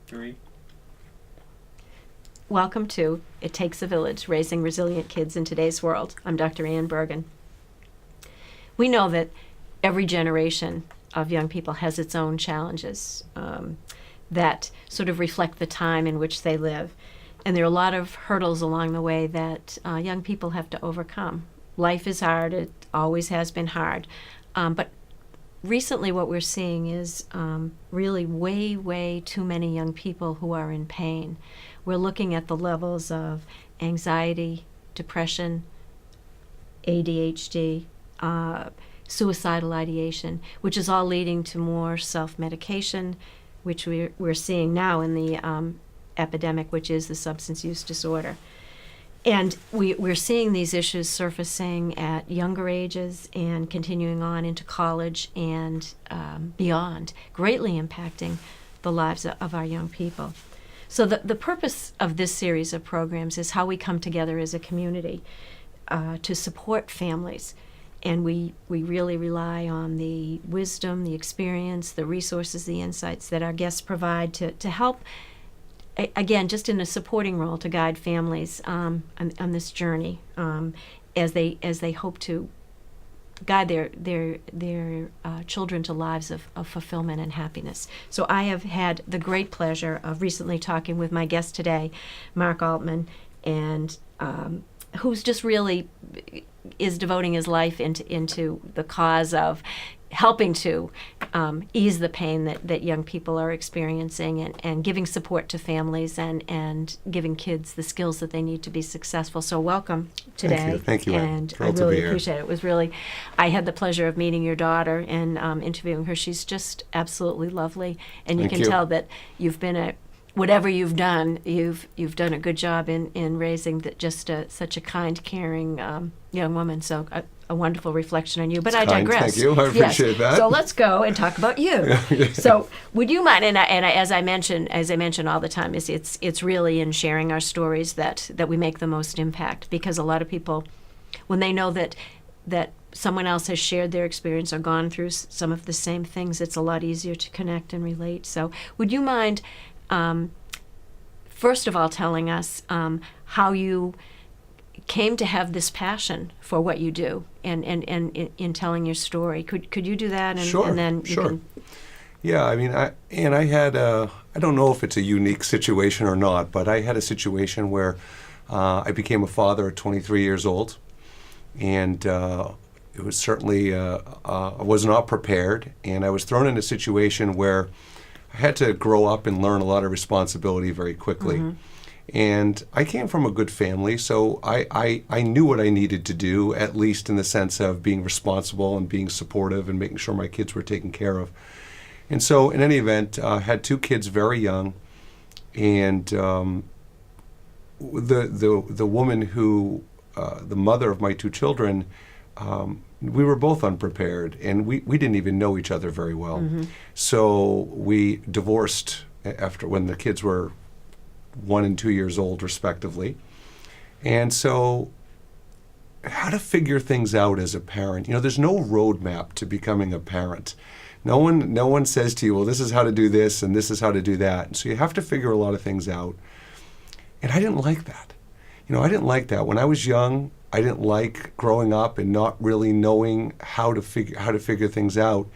3. Welcome to It Takes a Village, Raising Resilient Kids in Today's World. I'm Dr. Ann Bergen. We know that every generation of young people has its own challenges that sort of reflect the time in which they live. And there are a lot of hurdles along the way that young people have to overcome. Life is hard. It always has been hard. But recently what we're seeing is really way too many young people who are in pain. We're looking at the levels of anxiety, depression, ADHD, suicidal ideation, which is all leading to more self-medication, which we're seeing now in the epidemic, which is the substance use disorder. And we're seeing these issues surfacing at younger ages and continuing on into college and beyond, greatly impacting the lives of our young people. So the purpose of this series of programs is how we come together as a community to support families. And we really rely on the wisdom, the experience, the resources, the insights that our guests provide to help, again, just in a supporting role to guide families on this journey as they hope to guide their children to lives of fulfillment and happiness. So I have had the great pleasure of recently talking with my guest today, Mark Altman, and who's just really is devoting his life into the cause of helping to ease the pain that young people are experiencing and giving support to families and giving kids the skills that they need to be successful. So welcome today. Thank you. And I really appreciate it. It was really, I had the pleasure of meeting your daughter and interviewing her. She's just absolutely lovely. And you can tell that you've been whatever you've done, you've done a good job in raising such a kind, caring young woman. So a wonderful reflection on you. But I digress. Thank you. I appreciate that. So let's go and talk about you. So would you mind? And as I mention all the time, it's really in sharing our stories that we make the most impact. Because a lot of people, when they know that someone else has shared their experience or gone through some of the same things, it's a lot easier to connect and relate. So would you mind? First of all, telling us how you came to have this passion for what you do, and in telling your story. Could you do that? And, Sure. And then you sure. Can... Yeah, I mean, I had I don't know if it's a unique situation or not, but I had a situation where I became a father at 23 years old, and it was certainly I was not prepared, and I was thrown in a situation where I had to grow up and learn a lot of responsibility very quickly. Mm-hmm. And I came from a good family, so I knew what I needed to do, at least in the sense of being responsible and being supportive and making sure my kids were taken care of. And so in any event, I had 2 kids very young, and the woman who, the mother of my 2 children, we were both unprepared, and we didn't even know each other very well. Mm-hmm. So we divorced after when the kids were 1 and 2 years old, respectively. And so how to figure things out as a parent. There's no roadmap to becoming a parent. No one says to you, well, this is how to do this and this is how to do that. And so you have to figure a lot of things out. And I didn't like that. I didn't like that. When I was young, I didn't like growing up and not really knowing how to figure things out.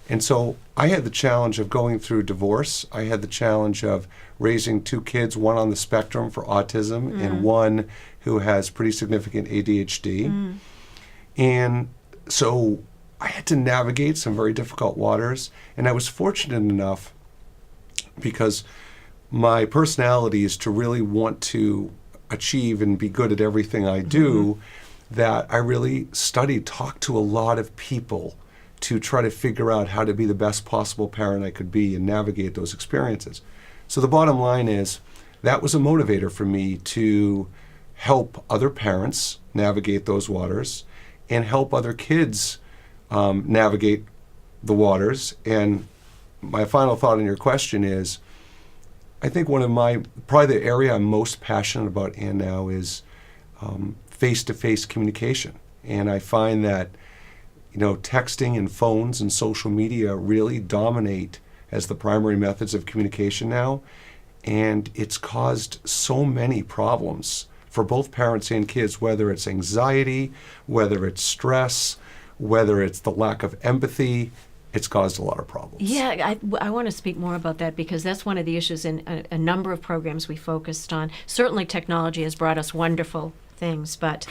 And so I had the challenge of going through divorce. I had the challenge of raising 2 kids, one on the spectrum for autism and one who has pretty significant ADHD. And so I had to navigate some very difficult waters. And I was fortunate enough, because my personality is to really want to achieve and be good at everything I do, that I really talked to a lot of people to try to figure out how to be the best possible parent I could be and navigate those experiences. So the bottom line is that was a motivator for me to help other parents navigate those waters and help other kids navigate the waters. And my final thought on your question is, I think probably the area I'm most passionate about, Ann, now is face-to-face communication. And I find that, texting and phones and social media really dominate as the primary methods of communication now. and it's caused so many problems for both parents and kids, whether it's anxiety, whether it's stress, whether it's the lack of empathy. It's caused a lot of problems. Yeah, I want to speak more about that because that's one of the issues in a number of programs we focused on. Certainly technology has brought us wonderful things, but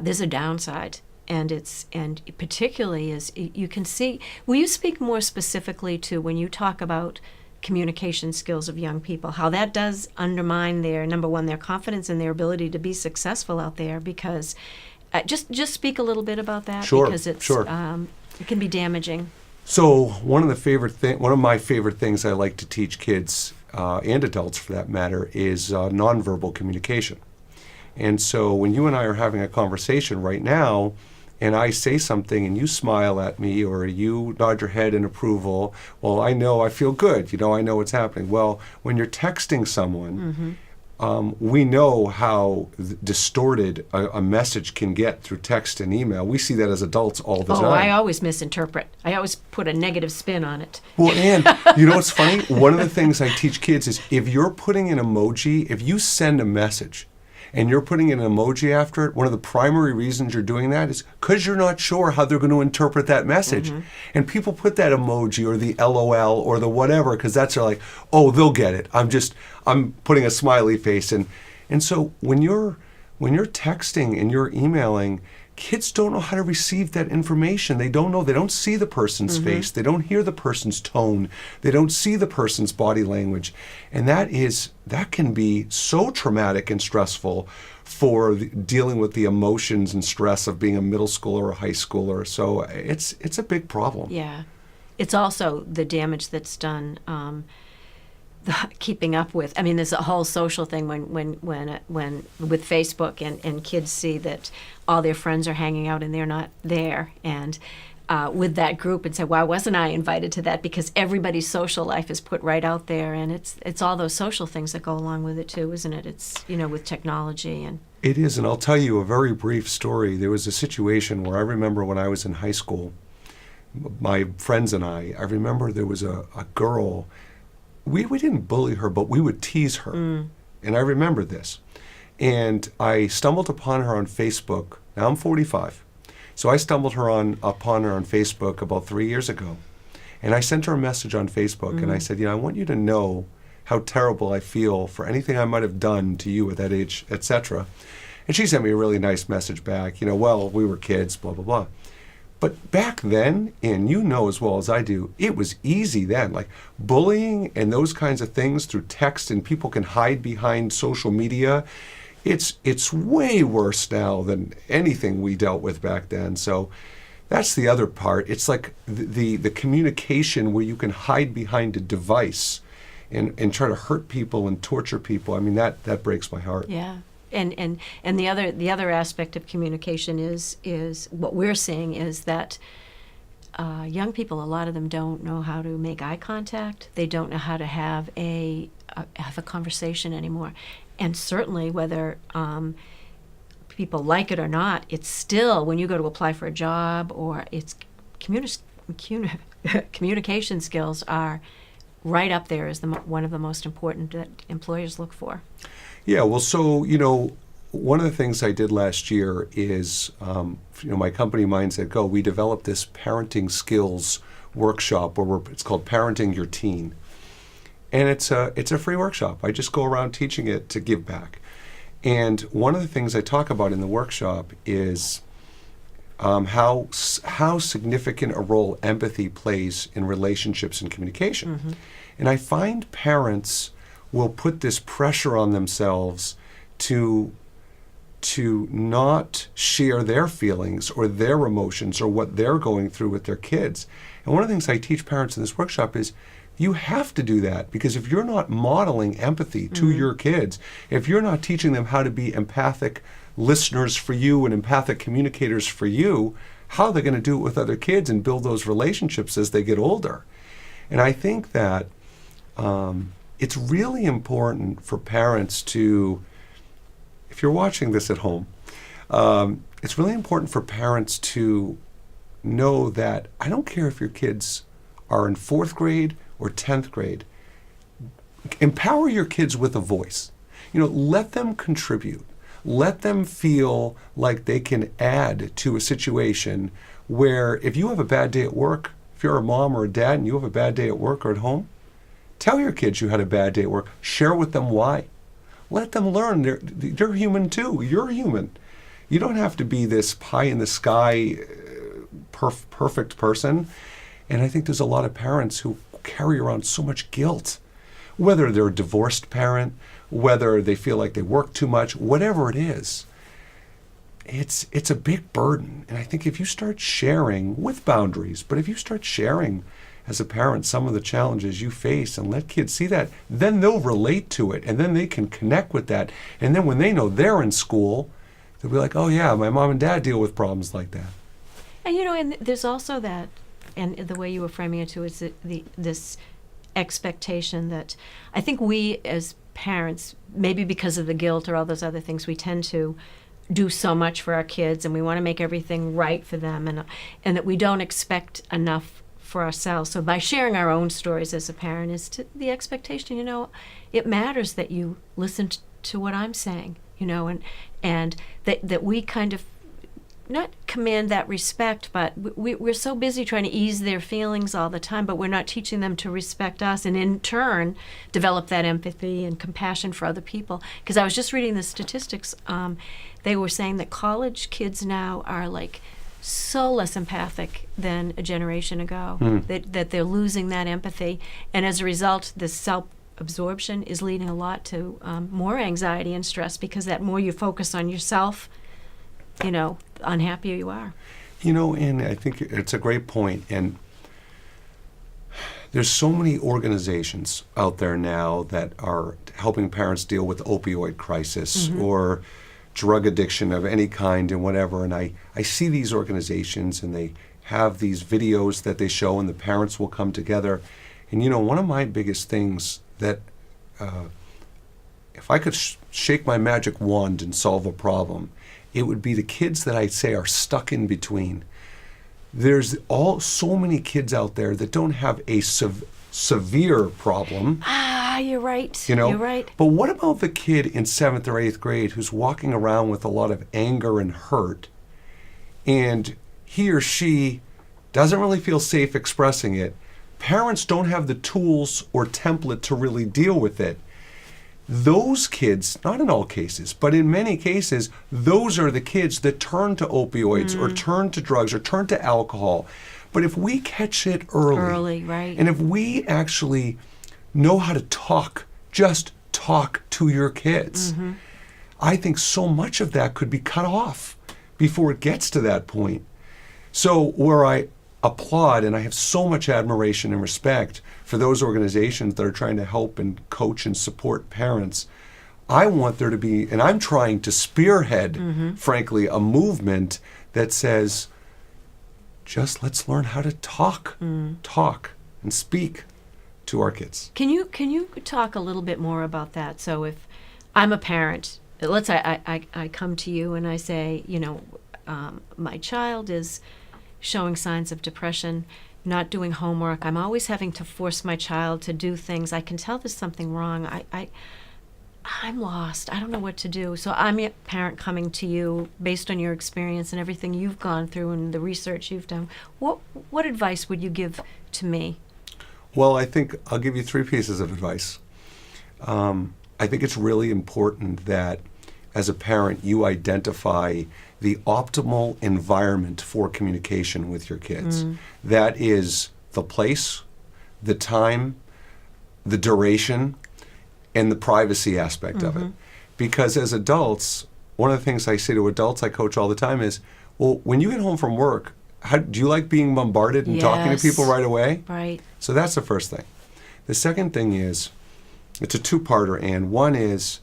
there's a downside. And particularly is you can see, will you speak more specifically to when you talk about communication skills of young people, how that does undermine their, number one, their confidence and their ability to be successful out there? Because just speak a little bit about that. Sure, because it's, sure. It can be damaging. So one of my favorite things I like to teach kids and adults, for that matter, is nonverbal communication. And so when you and I are having a conversation right now, and I say something and you smile at me or you nod your head in approval, well, I feel good. I know what's happening. Well, when you're texting someone, we know how distorted a message can get through text and email. We see that as adults all the time. Oh, I always misinterpret. I always put a negative spin on it. Well, and you know what's funny? One of the things I teach kids is if you're putting an emoji, if you send a message, and you're putting an emoji after it, one of the primary reasons you're doing that is because you're not sure how they're going to interpret that message. And people put that emoji or the LOL or the whatever because that's like, oh, they'll get it. I'm putting a smiley face. And so when you're texting and you're emailing, kids don't know how to receive that information. They don't know. They don't see the person's face. They don't hear the person's tone. They don't see the person's body language. And that can be so traumatic and stressful for dealing with the emotions and stress of being a middle schooler or a high schooler. So it's a big problem. Yeah. It's also the damage that's done keeping up with. I mean, there's a whole social thing when with Facebook and kids see that all their friends are hanging out and they're not there, and with that group, and say, why wasn't I invited to that? Because everybody's social life is put right out there, and it's all those social things that go along with it too, isn't it? It's with technology and. It is, and I'll tell you a very brief story. There was a situation where I remember when I was in high school, my friends and I remember there was a girl. We didn't bully her, but we would tease her. And I remember this. And I stumbled upon her on Facebook. Now I'm 45. So I stumbled upon her on Facebook about 3 years ago. And I sent her a message on Facebook, and I said, I want you to know how terrible I feel for anything I might have done to you at that age, etc. And she sent me a really nice message back, well, we were kids, blah, blah, blah. But back then, and you know as well as I do, it was easy then. Like bullying and those kinds of things through text, and people can hide behind social media. It's way worse now than anything we dealt with back then. So that's the other part. It's like the communication where you can hide behind a device and try to hurt people and torture people. I mean, that breaks my heart. Yeah. And the other aspect of communication is what we're seeing is that young people, a lot of them don't know how to make eye contact. They don't know how to have a conversation anymore. And certainly whether people like it or not, it's still, when you go to apply for a job, or it's communication skills are right up there as one of the most important that employers look for. Yeah, well, so, one of the things I did last year is, my company Mindset Go, we developed this parenting skills workshop where it's called Parenting Your Teen. And it's a free workshop. I just go around teaching it to give back. And one of the things I talk about in the workshop is how significant a role empathy plays in relationships and communication. And I find parents will put this pressure on themselves to not share their feelings or their emotions or what they're going through with their kids. And one of the things I teach parents in this workshop is you have to do that, because if you're not modeling empathy to your kids, if you're not teaching them how to be empathic listeners for you and empathic communicators for you, how are they going to do it with other kids and build those relationships as they get older? And I think that it's really important for parents to, if you're watching this at home, it's really important for parents to know that I don't care if your kids are in 4th grade or 10th grade, Empower your kids with a voice. Let them contribute. Let them feel like they can add to a situation where if you have a bad day at work, if you're a mom or a dad and you have a bad day at work or at home, tell your kids you had a bad day at work. Share with them why. Let them learn. They're human too. You're human. You don't have to be this pie-in-the-sky perfect person. And I think there's a lot of parents who carry around so much guilt, whether they're a divorced parent, whether they feel like they work too much, whatever it is. It's a big burden. And I think if you start sharing with boundaries, but if you start sharing as a parent some of the challenges you face and let kids see that, then they'll relate to it and then they can connect with that. And then when they know they're in school, they'll be like, oh yeah, my mom and dad deal with problems like that. And and there's also that, and the way you were framing it too, is this expectation that I think we as parents, maybe because of the guilt or all those other things, we tend to do so much for our kids and we want to make everything right for them, and that we don't expect enough for ourselves. So by sharing our own stories as a parent is the expectation, it matters that you listen to what I'm saying, and that we kind of not command that respect, but we're so busy trying to ease their feelings all the time, but we're not teaching them to respect us and in turn develop that empathy and compassion for other people. Because I was just reading the statistics. They were saying that college kids now are like so less empathic than a generation ago, that they're losing that empathy. And as a result, this self-absorption is leading a lot to more anxiety and stress, because that more you focus on yourself, the unhappier you are. And I think it's a great point. And there's so many organizations out there now that are helping parents deal with opioid crisis or drug addiction of any kind and whatever. And I see these organizations and they have these videos that they show and the parents will come together. And one of my biggest things that if I could shake my magic wand and solve a problem, it would be the kids that I'd say are stuck in between. There's so many kids out there that don't have a severe problem. You're right. You're right. But what about the kid in 7th or 8th grade who's walking around with a lot of anger and hurt, and he or she doesn't really feel safe expressing it? Parents don't have the tools or template to really deal with it. Those kids, not in all cases, but in many cases, those are the kids that turn to opioids or turn to drugs or turn to alcohol. But if we catch it early, right, and if we actually know how to just talk to your kids, I think so much of that could be cut off before it gets to that point. So where I applaud and I have so much admiration and respect for those organizations that are trying to help and coach and support parents, I want there to be, and I'm trying to spearhead, frankly, a movement that says, just let's learn how to talk and speak to our kids. Can you talk a little bit more about that? So if I'm a parent, let's say I come to you and I say, my child is showing signs of depression, not doing homework. I'm always having to force my child to do things. I can tell there's something wrong. I'm lost. I don't know what to do. So I'm a parent coming to you based on your experience and everything you've gone through and the research you've done. What advice would you give to me? Well, I think I'll give you 3 pieces of advice. I think it's really important that as a parent you identify the optimal environment for communication with your kids. That is the place, the time, the duration, and the privacy aspect of it. Because as adults, one of the things I say to adults I coach all the time is, well, when you get home from work, do you like being bombarded and talking to people right away? Right. So that's the first thing. The second thing is, it's a 2-parter, and one is,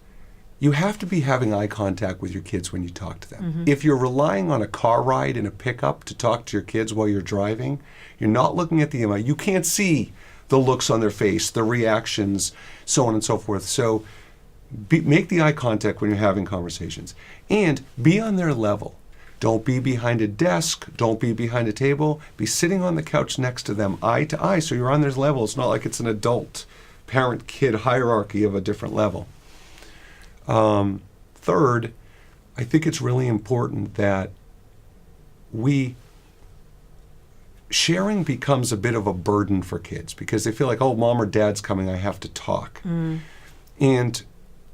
you have to be having eye contact with your kids when you talk to them. If you're relying on a car ride in a pickup to talk to your kids while you're driving, you're not looking at the MI. You can't see the looks on their face, the reactions, so on and so forth. So make the eye contact when you're having conversations. And be on their level. Don't be behind a desk. Don't be behind a table. Be sitting on the couch next to them, eye to eye, so you're on their level. It's not like it's an adult parent-kid hierarchy of a different level. Third, I think it's really important that sharing becomes a bit of a burden for kids because they feel like, oh, mom or dad's coming, I have to talk. And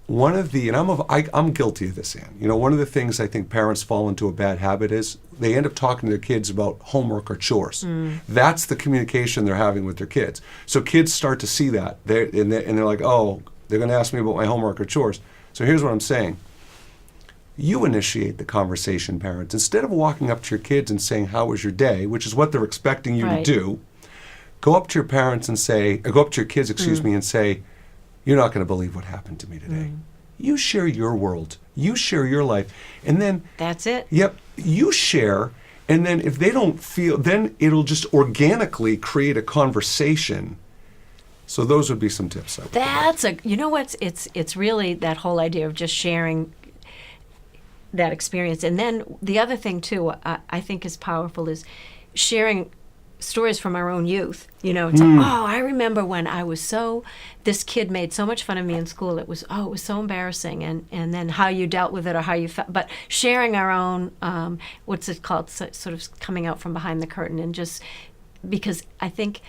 I'm guilty of this, Ann. One of the things I think parents fall into a bad habit is they end up talking to their kids about homework or chores. That's the communication they're having with their kids. So kids start to see that, and they're like, oh, they're going to ask me about my homework or chores. So here's what I'm saying. You initiate the conversation, parents. Instead of walking up to your kids and saying, how was your day, which is what they're expecting you to do, go up to your parents and say, or go up to your kids, and say, you're not going to believe what happened to me today. You share your world. You share your life. And then... That's it. Yep. You share, and then if they don't feel, then it'll just organically create a conversation. So those would be some tips. It's really that whole idea of just sharing that experience. And then the other thing, too, I think is powerful is sharing stories from our own youth. It's like, oh, I remember when this kid made so much fun of me in school. It was so embarrassing. And then how you dealt with it or how you felt. But sharing our own, what's it called, sort of coming out from behind the curtain and just, because I think,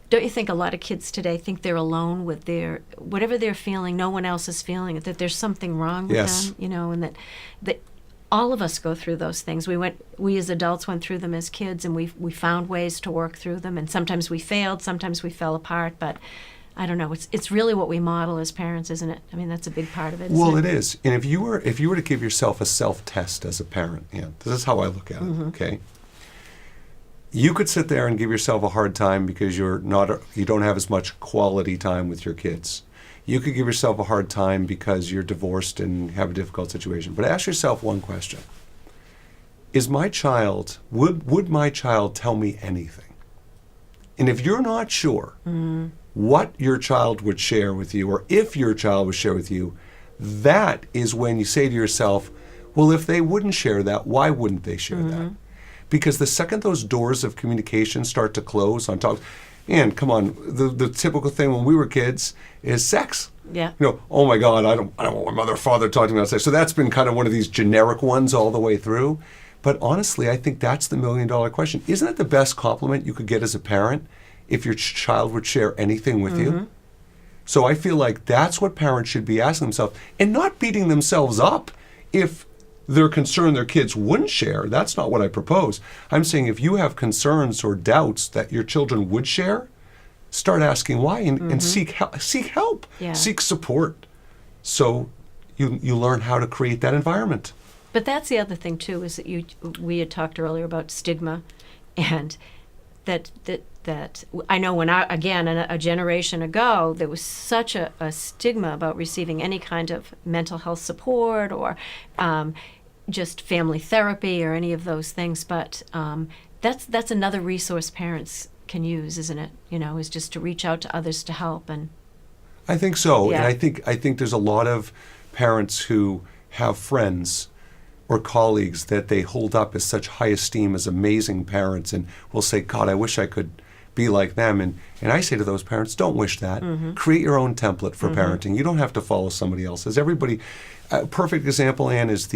don't you think a lot of kids today think they're alone with whatever they're feeling, no one else is feeling it, that there's something wrong with them, and that all of us go through those things. We as adults went through them as kids, and we found ways to work through them. And sometimes we failed, sometimes we fell apart. But I don't know. It's really what we model as parents, isn't it? I mean, that's a big part of it. Well, it is. And if you were to give yourself a self-test as a parent, this is how I look at it. Okay. You could sit there and give yourself a hard time because you don't have as much quality time with your kids. You could give yourself a hard time because you're divorced and have a difficult situation. But ask yourself one question. Would my child tell me anything? And if you're not sure what your child would share with you, or if your child would share with you, that is when you say to yourself, well, if they wouldn't share that, why wouldn't they share that? Because the second those doors of communication start to close on top, and come on, the typical thing when we were kids is sex. Yeah. Oh my God, I don't want my mother or father talking about sex. So that's been kind of one of these generic ones all the way through. But honestly, I think that's the $1 million question. Isn't it the best compliment you could get as a parent if your child would share anything with you? So I feel like that's what parents should be asking themselves, and not beating themselves up if they're concerned their kids wouldn't share. That's not what I propose. I'm saying if you have concerns or doubts that your children would share, start asking why and seek help, seek support. So you learn how to create that environment. But that's the other thing too, is that we had talked earlier about stigma, and that I know when a generation ago, there was such a stigma about receiving any kind of mental health support or just family therapy or any of those things. But that's another resource parents can use, isn't it? Is just to reach out to others to help. And I think so. And I think there's a lot of parents who have friends or colleagues that they hold up as such high esteem as amazing parents, and will say, God, I wish I could be like them. And I say to those parents, don't wish that. Create your own template for parenting. You don't have to follow somebody else's. A perfect example, Anne, is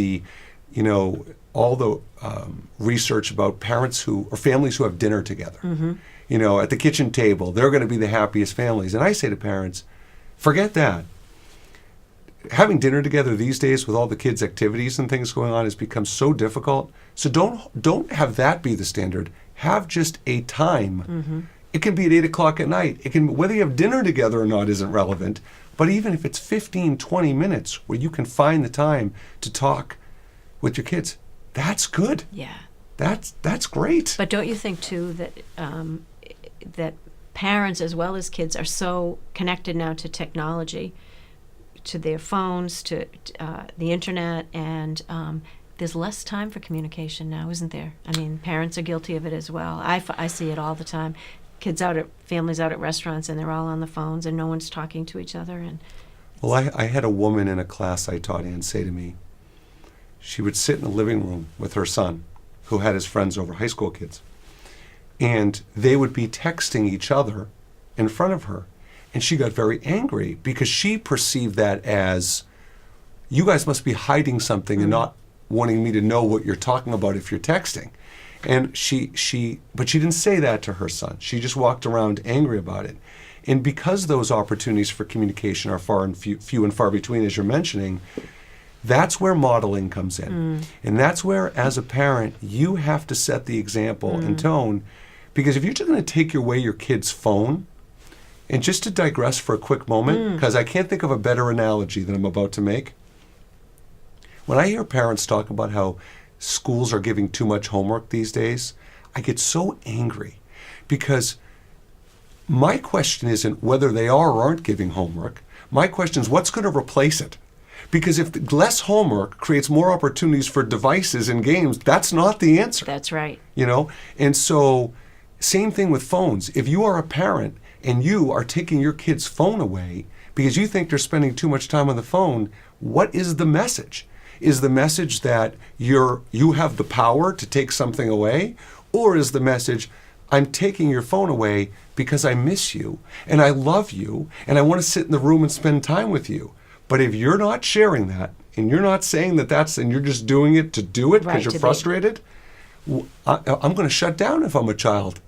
all the research about parents or families who have dinner together. At the kitchen table, they're going to be the happiest families. And I say to parents, forget that. Having dinner together these days with all the kids' activities and things going on has become so difficult. So don't have that be the standard. Have just a time. It can be at 8 o'clock at night. Whether you have dinner together or not isn't relevant. But even if it's 15, 20 minutes where you can find the time to talk with your kids, that's good. Yeah. That's great. But don't you think too that parents as well as kids are so connected now to technology, to their phones, to the internet, and there's less time for communication now, isn't there? I mean, parents are guilty of it as well. I see it all the time. Families out at restaurants, and they're all on the phones, and no one's talking to each other. Well, I had a woman in a class I taught in say to me, she would sit in the living room with her son, who had his friends over, high school kids, and they would be texting each other in front of her. And she got very angry because she perceived that as, you guys must be hiding something and not wanting me to know what you're talking about if you're texting. And but she didn't say that to her son. She just walked around angry about it. And because those opportunities for communication are few and far between, as you're mentioning, that's where modeling comes in. And that's where, as a parent, you have to set the example and tone. Because if you're just going to take away your kid's phone, and just to digress for a quick moment, because I can't think of a better analogy than I'm about to make. When I hear parents talk about how schools are giving too much homework these days, I get so angry, because my question isn't whether they are or aren't giving homework. My question is, what's going to replace it? Because if less homework creates more opportunities for devices and games, that's not the answer. That's right. You know? And so, same thing with phones. If you are a parent and you are taking your kid's phone away because you think they're spending too much time on the phone, what is the message? Is the message that you have the power to take something away? Or is the message, I'm taking your phone away because I miss you and I love you and I want to sit in the room and spend time with you? But if you're not sharing that and you're not saying and you're just doing it to do it because you're frustrated, I'm going to shut down if I'm a child.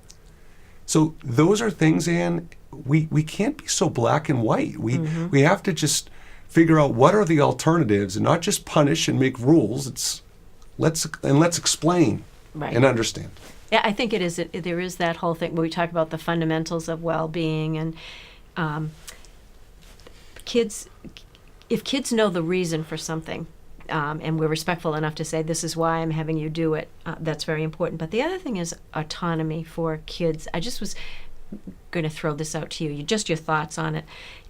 So those are things, Anne, we can't be so black and white. We have to just figure out what are the alternatives and not just punish and make rules. Let's explain and understand. Yeah, I think there is that whole thing where we talk about the fundamentals of well-being, and if kids know the reason for something, and we're respectful enough to say, this is why I'm having you do it, that's very important. But the other thing is autonomy for kids. I just was going to throw this out to you, just your thoughts on it,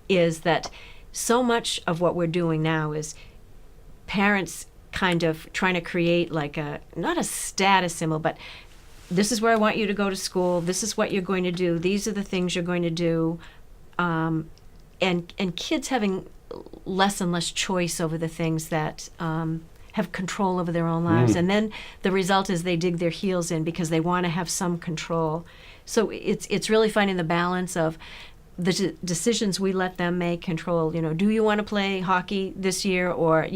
is that so much of what we're doing now is parents kind of trying to create like not a status symbol, but this is where I want you to go to school, this is what you're going to do, these are the things you're going to do, and kids having less and less choice over the things that have control over their own lives. And then the result is they dig their heels in because they want to have some control. So it's really finding the balance of the decisions we let them make, control. Do you want to play hockey this year? Or,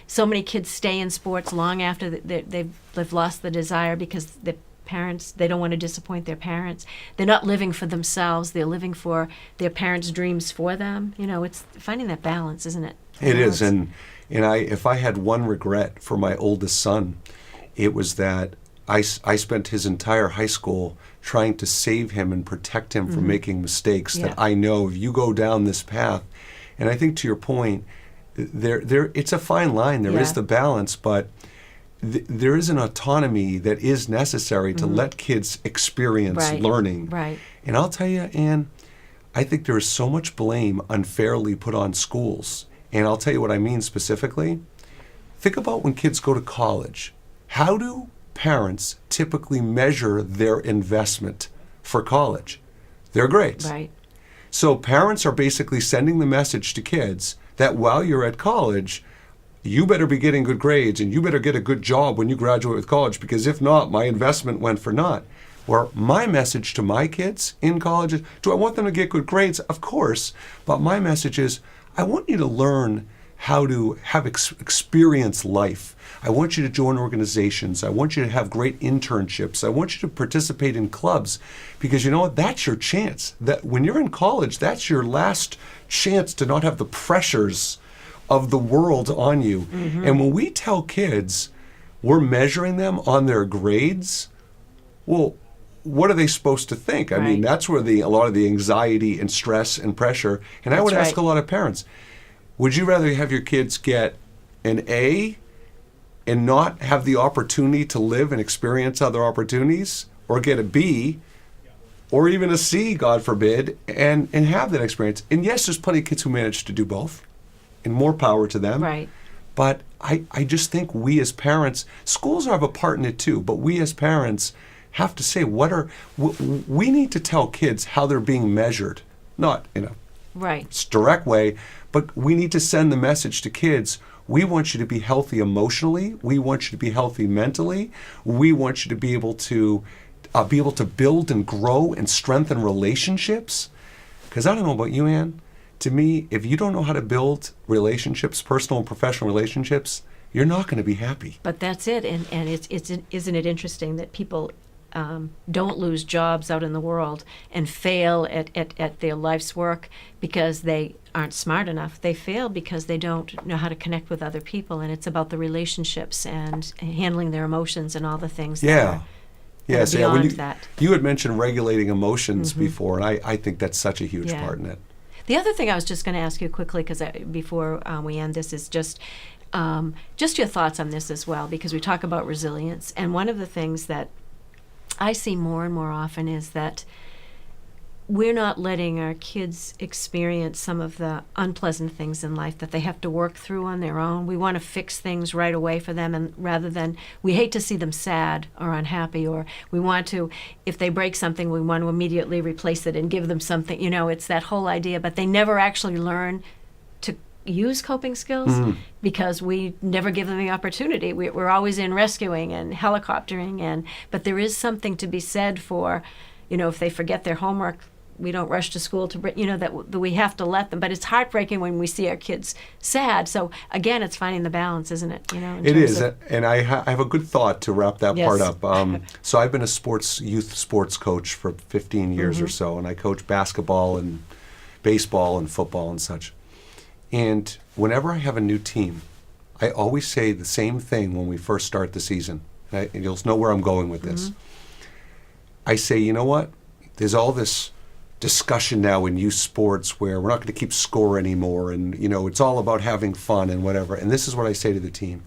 so many kids stay in sports long after they've lost the desire because the parents, they don't want to disappoint their parents. They're not living for themselves. They're living for their parents' dreams for them. It's finding that balance, isn't it? It is. And if I had one regret for my oldest son, it was that I spent his entire high school trying to save him and protect him from making mistakes that I know if you go down this path. And I think, to your point, it's a fine line. There is the balance, but there is an autonomy that is necessary to let kids experience learning. Right. And I'll tell you, Anne, I think there is so much blame unfairly put on schools. And I'll tell you what I mean specifically. Think about when kids go to college. How do parents typically measure their investment for college? Their grades. Right. So parents are basically sending the message to kids that while you're at college, you better be getting good grades and you better get a good job when you graduate with college, because if not, my investment went for naught. Or my message to my kids in college is, do I want them to get good grades? Of course. But my message is, I want you to learn how to have experience life. I want you to join organizations. I want you to have great internships. I want you to participate in clubs, because you know what? That's your chance. That when you're in college, that's your last chance to not have the pressures of the world on you. And when we tell kids we're measuring them on their grades, well, what are they supposed to think? I mean, that's where a lot of the anxiety and stress and pressure. And I would ask a lot of parents, would you rather have your kids get an A and not have the opportunity to live and experience other opportunities, or get a B or even a C, God forbid, and have that experience? And yes, there's plenty of kids who manage to do both, and more power to them. Right. But I just think we as parents, schools have a part in it too, but we as parents have to say, we need to tell kids how they're being measured, not in a direct way, but we need to send the message to kids, we want you to be healthy emotionally, we want you to be healthy mentally, we want you to be able to build and grow and strengthen relationships. Because I don't know about you, Ann. To me, if you don't know how to build relationships, personal and professional relationships, you're not going to be happy. But that's it, and isn't it interesting that people don't lose jobs out in the world and fail at their life's work because they aren't smart enough. They fail because they don't know how to connect with other people, and it's about the relationships and handling their emotions and all the things that are beyond that. You had mentioned regulating emotions before, and I think that's such a huge part in it. The other thing I was just going to ask you quickly, because before we end this, is just your thoughts on this as well, because we talk about resilience, and one of the things that I see more and more often is that we're not letting our kids experience some of the unpleasant things in life that they have to work through on their own. We want to fix things right away for them, and rather than, we hate to see them sad or unhappy, or we want to, if they break something, we want to immediately replace it and give them something. It's that whole idea, but they never actually learn to use coping skills because we never give them the opportunity. We're always in rescuing and helicoptering, but there is something to be said for, if they forget their homework, we don't rush to school to, that we have to let them. But it's heartbreaking when we see our kids sad. So again, it's finding the balance, isn't it? It is, and I have a good thought to wrap that part up. So I've been a youth sports coach for 15 years or so, and I coach basketball and baseball and football and such. And whenever I have a new team, I always say the same thing when we first start the season. And you'll know where I'm going with this. I say, you know what? There's all this discussion now in youth sports where we're not going to keep score anymore, and it's all about having fun and whatever. And this is what I say to the team.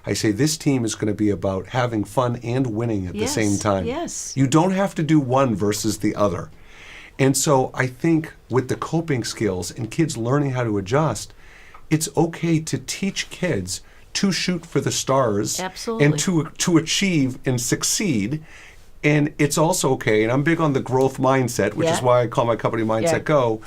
I say this team is going to be about having fun and winning at the same time. Yes. You don't have to do one versus the other. And so I think with the coping skills and kids learning how to adjust, it's okay to teach kids to shoot for the stars. Absolutely. And to achieve and succeed. And it's also okay, and I'm big on the growth mindset, which is why I call my company Mindset Go.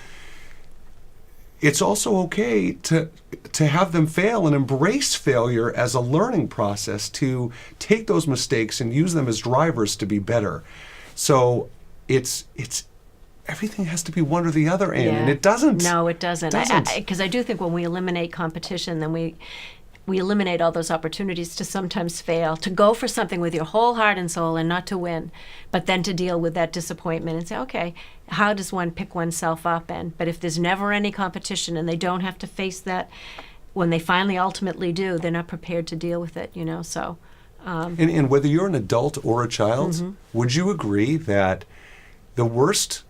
It's also okay to have them fail and embrace failure as a learning process, to take those mistakes and use them as drivers to be better. So it's everything has to be one or the other, Ann, and it doesn't. No, it doesn't. Because I do think when we eliminate competition, then we eliminate all those opportunities to sometimes fail, to go for something with your whole heart and soul and not to win, but then to deal with that disappointment and say, okay, how does one pick oneself up? But if there's never any competition and they don't have to face that, when they finally ultimately do, they're not prepared to deal with it, so. And whether you're an adult or a child, would you agree that the worst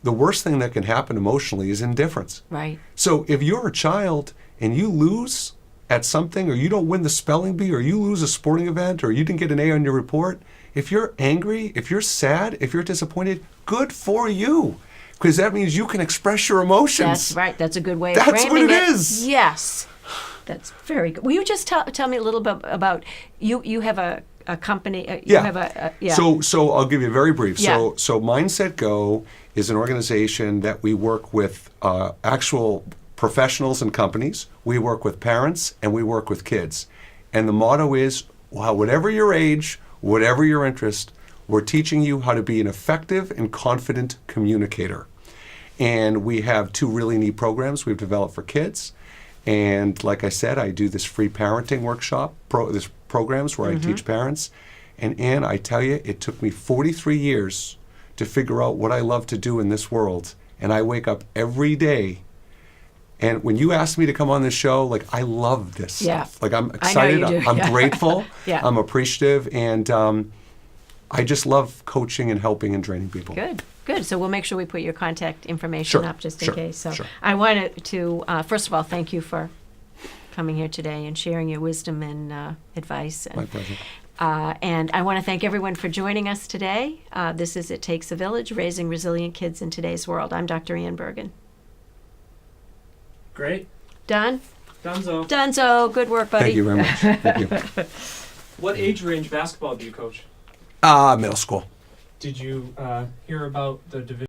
thing that can happen emotionally is indifference? Right. So if you're a child and you lose at something, or you don't win the spelling bee, or you lose a sporting event, or you didn't get an A on your report, if you're angry, if you're sad, if you're disappointed, good for you, because that means you can express your emotions. That's right. That's a good way of framing it. That's what it is. Yes. That's very good. Will you just tell me a little bit about, you have a company, you have a So I'll give you a very brief. Yeah. So Mindset Go is an organization that we work with actual professionals and companies. We work with parents, and we work with kids. And the motto is, whatever your age, whatever your interest, we're teaching you how to be an effective and confident communicator. And we have two really neat programs we've developed for kids. And like I said, I do this free parenting workshop, this programs where I teach parents. And Ann, I tell you, it took me 43 years to figure out what I love to do in this world. And I wake up every day. And when you asked me to come on this show, I love this stuff. I'm excited. I know you do. I'm grateful. Yeah. I'm appreciative. And I just love coaching and helping and training people. Good. So we'll make sure we put your contact information up just in case. So I wanted to, first of all, thank you for coming here today and sharing your wisdom and advice. My pleasure. And I want to thank everyone for joining us today. This is It Takes a Village, Raising Resilient Kids in Today's World. I'm Dr. Ann Bergen. Great. Done? Dunzo. Good work, buddy. Thank you very much. Thank you. What age range basketball do you coach? Middle school. Did you hear about the division?